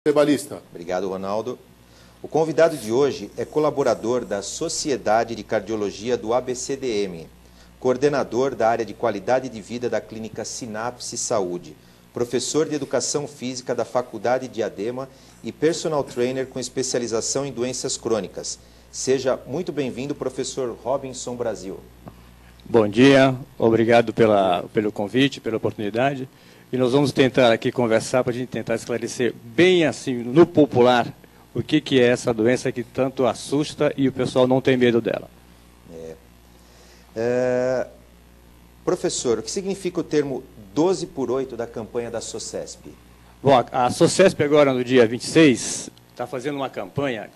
Cebalista. Obrigado, Ronaldo. O convidado de hoje é colaborador da Sociedade de Cardiologia do ABCDM, coordenador da área de qualidade de vida da Clínica Sinapse Saúde, professor de Educação Física da Faculdade Diadema e personal trainer com especialização em doenças crônicas. Seja muito bem-vindo, professor Robinson Brasil. Bom dia, obrigado pelo convite, pela oportunidade. E nós vamos tentar aqui conversar para a gente tentar esclarecer bem assim, no popular, o que é essa doença que tanto assusta e o pessoal não tem medo dela. Professor, o que significa o termo 12 por 8 da campanha da SOCESP? Bom, a SOCESP agora, no dia 26, está fazendo uma campanha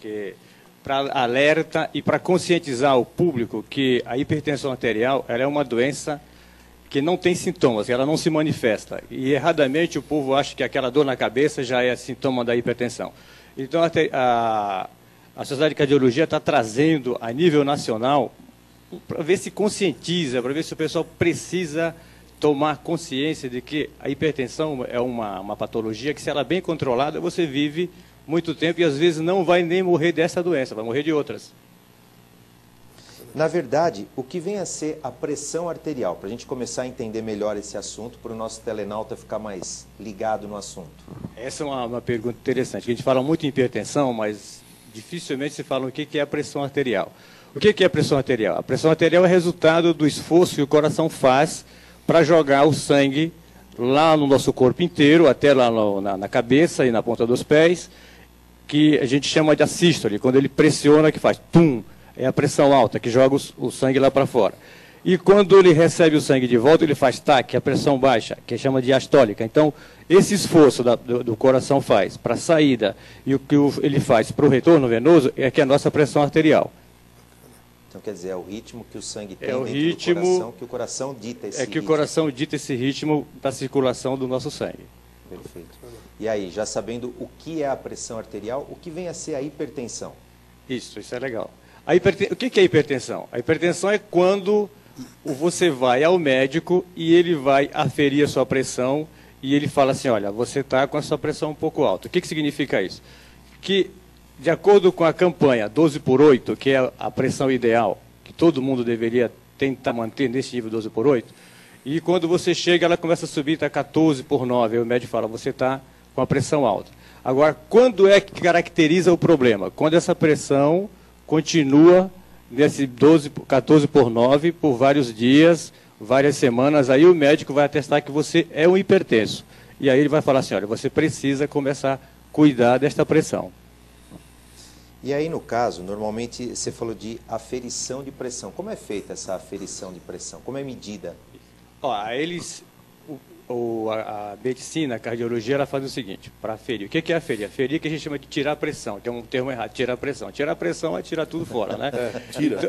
para alerta e para conscientizar o público que a hipertensão arterial ela é uma doença que não tem sintomas, que ela não se manifesta. E, erradamente, o povo acha que aquela dor na cabeça já é sintoma da hipertensão. Então, a Sociedade de Cardiologia está trazendo, a nível nacional, para ver se conscientiza, para ver se o pessoal precisa tomar consciência de que a hipertensão é uma patologia que, se ela é bem controlada, você vive muito tempo e, às vezes, não vai nem morrer dessa doença, vai morrer de outras. Na verdade, o que vem a ser a pressão arterial? Para a gente começar a entender melhor esse assunto, para o nosso telenauta ficar mais ligado no assunto. Essa é uma pergunta interessante. A gente fala muito em hipertensão, mas dificilmente se fala o que é a pressão arterial. O que é a pressão arterial? A pressão arterial é resultado do esforço que o coração faz para jogar o sangue lá no nosso corpo inteiro, até lá na cabeça e na ponta dos pés, que a gente chama de assístole, quando ele pressiona, que faz tum. É a pressão alta, que joga o sangue lá para fora. E quando ele recebe o sangue de volta, ele faz TAC, a pressão baixa, que chama de diastólica. Então, esse esforço do coração faz para a saída e o que ele faz para o retorno venoso é que é a nossa pressão arterial. Então, quer dizer, é o ritmo que o sangue tem dentro do coração, que o coração dita esse ritmo. É que o coração dita esse ritmo da circulação do nosso sangue. Perfeito. E aí, já sabendo o que é a pressão arterial, o que vem a ser a hipertensão? Isso é legal. O que é hipertensão? A hipertensão é quando você vai ao médico e ele vai aferir a sua pressão e ele fala assim, olha, você está com a sua pressão um pouco alta. O que significa isso? Que, de acordo com a campanha 12 por 8, que é a pressão ideal, que todo mundo deveria tentar manter nesse nível 12 por 8, e quando você chega, ela começa a subir, está 14 por 9, aí o médico fala, você está com a pressão alta. Agora, quando é que caracteriza o problema? Quando essa pressão continua nesse 14 por 9 por vários dias, várias semanas, aí o médico vai atestar que você é um hipertenso. E aí ele vai falar assim, olha, você precisa começar a cuidar desta pressão. E aí, no caso, normalmente você falou de aferição de pressão. Como é feita essa aferição de pressão? Como é medida? Ó, a medicina, a cardiologia, ela faz o seguinte, para aferir. O que é aferir? Aferir que a gente chama de tirar a pressão, que é um termo errado, tirar a pressão. Tirar a pressão é tirar tudo fora, né? Tira.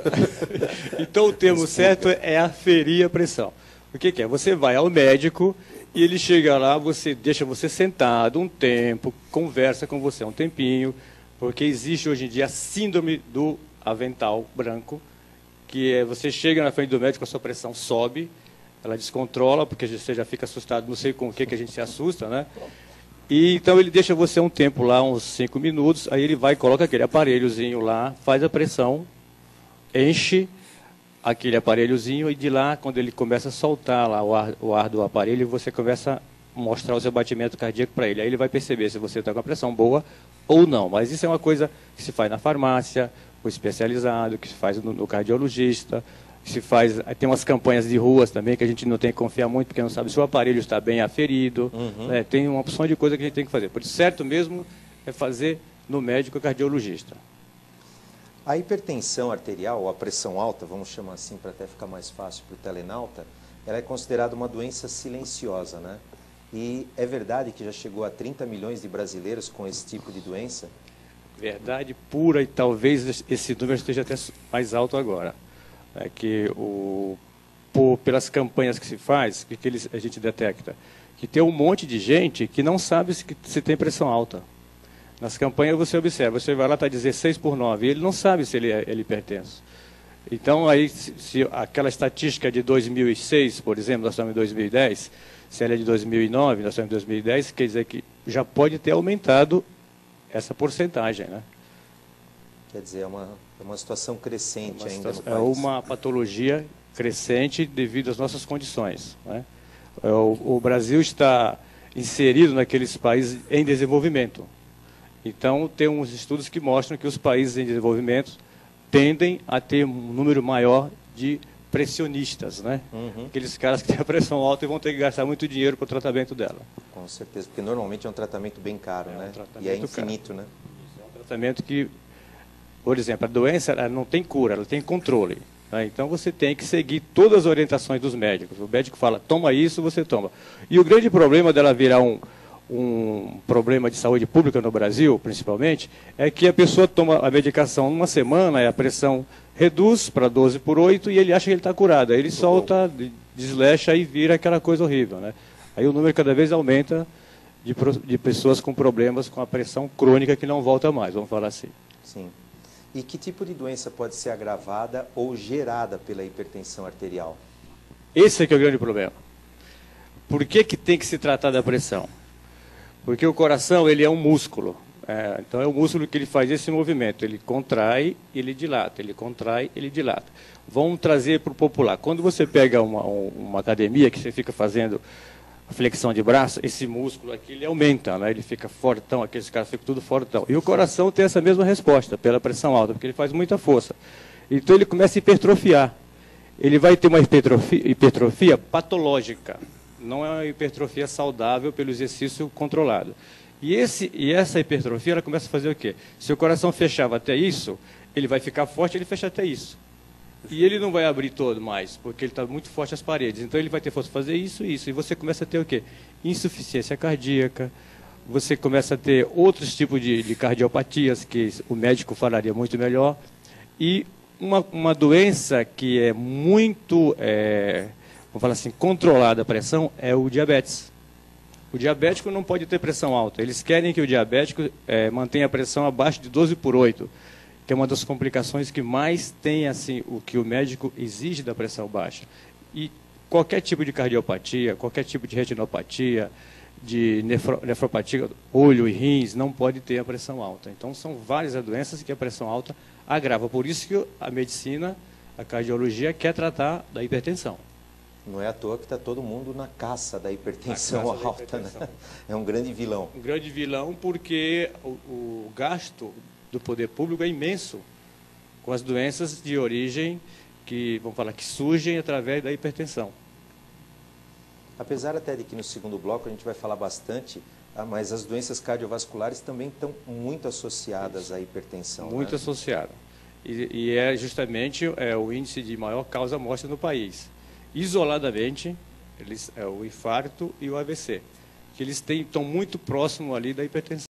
Então o termo certo é aferir a pressão. O que é? Você vai ao médico e ele chega lá, deixa você sentado um tempo, conversa com você um tempinho, porque existe hoje em dia a síndrome do avental branco, que é você chega na frente do médico, a sua pressão sobe, ela descontrola, porque você já fica assustado, não sei com o que a gente se assusta, né? E então ele deixa você um tempo lá, uns 5 minutos, aí ele vai, coloca aquele aparelhozinho lá, faz a pressão, enche aquele aparelhozinho e de lá, quando ele começa a soltar lá o ar do aparelho, você começa a mostrar o seu batimento cardíaco para ele. Aí ele vai perceber se você está com a pressão boa ou não. Mas isso é uma coisa que se faz na farmácia, o especializado, que se faz no cardiologista, tem umas campanhas de ruas também que a gente não tem que confiar muito, porque não sabe se o aparelho está bem aferido. Né? Tem uma opção de coisa que a gente tem que fazer. Por isso, certo mesmo é fazer no médico cardiologista. A hipertensão arterial, ou a pressão alta, vamos chamar assim para até ficar mais fácil para o telenauta, ela é considerada uma doença silenciosa, né? E é verdade que já chegou a 30 milhões de brasileiros com esse tipo de doença? Verdade pura, e talvez esse número esteja até mais alto agora. É que pelas campanhas que se faz, a gente detecta que tem um monte de gente que não sabe se tem pressão alta. Nas campanhas você observa, você vai lá, está 16 por 9, e ele não sabe se ele é hipertenso. Então, aí, se aquela estatística de 2006, por exemplo, nós estamos em 2010, se ela é de 2009, nós estamos em 2010, quer dizer que já pode ter aumentado essa porcentagem, né? Quer dizer, é uma situação crescente ainda no país. É uma patologia crescente devido às nossas condições, né? O Brasil está inserido naqueles países em desenvolvimento. Então, tem uns estudos que mostram que os países em desenvolvimento tendem a ter um número maior de pressionistas, né? Aqueles caras que têm a pressão alta e vão ter que gastar muito dinheiro para o tratamento dela. Com certeza, porque normalmente é um tratamento bem caro, né? E é infinito, caro, né? É um tratamento que, por exemplo, a doença ela não tem cura, ela tem controle. Né? Então você tem que seguir todas as orientações dos médicos. O médico fala, toma isso, você toma. E o grande problema dela virar um problema de saúde pública no Brasil, principalmente, é que a pessoa toma a medicação numa semana e a pressão reduz para 12/8 e ele acha que ele está curado. Aí ele solta, deslecha e vira aquela coisa horrível, né? Aí o número cada vez aumenta de pessoas com problemas com a pressão crônica que não volta mais, vamos falar assim. Sim. E que tipo de doença pode ser agravada ou gerada pela hipertensão arterial? Esse é que é o grande problema. Por que tem que se tratar da pressão? Porque o coração ele é um músculo. Então é o músculo que ele faz esse movimento. Ele contrai, ele dilata. Ele contrai, ele dilata. Vamos trazer para o popular. Quando você pega uma academia que você fica fazendo flexão de braço, esse músculo aqui ele aumenta, né? Ele fica fortão, aqueles caras ficam tudo fortão. E o coração tem essa mesma resposta, pela pressão alta, porque ele faz muita força. Então ele começa a hipertrofiar. Ele vai ter uma hipertrofia patológica, não é uma hipertrofia saudável pelo exercício controlado. E essa hipertrofia ela começa a fazer o quê? Se o coração fechava até isso, ele vai ficar forte, ele fecha até isso. E ele não vai abrir todo mais, porque ele está muito forte as paredes. Então ele vai ter força para fazer isso e isso. E você começa a ter o quê? Insuficiência cardíaca, você começa a ter outros tipos de cardiopatias, que o médico falaria muito melhor. E uma doença que é muito, vamos falar assim, controlada a pressão é o diabetes. O diabético não pode ter pressão alta. Eles querem que o diabético mantenha a pressão abaixo de 12/8. Que é uma das complicações que mais tem assim, o que o médico exige da pressão baixa. E qualquer tipo de cardiopatia, qualquer tipo de retinopatia, de nefropatia, olho e rins, não pode ter a pressão alta. Então, são várias as doenças que a pressão alta agrava. Por isso que a medicina, a cardiologia, quer tratar da hipertensão. Não é à toa que está todo mundo na caça da hipertensão alta, né? É um grande vilão. Um grande vilão porque o gasto do poder público é imenso com as doenças de origem que, vamos falar, que surgem através da hipertensão. Apesar até de que no segundo bloco a gente vai falar bastante, mas as doenças cardiovasculares também estão muito associadas à hipertensão. Muito, né? Associadas. E é justamente o índice de maior causa-morte no país. Isoladamente, o infarto e o AVC, que eles estão muito próximos ali da hipertensão.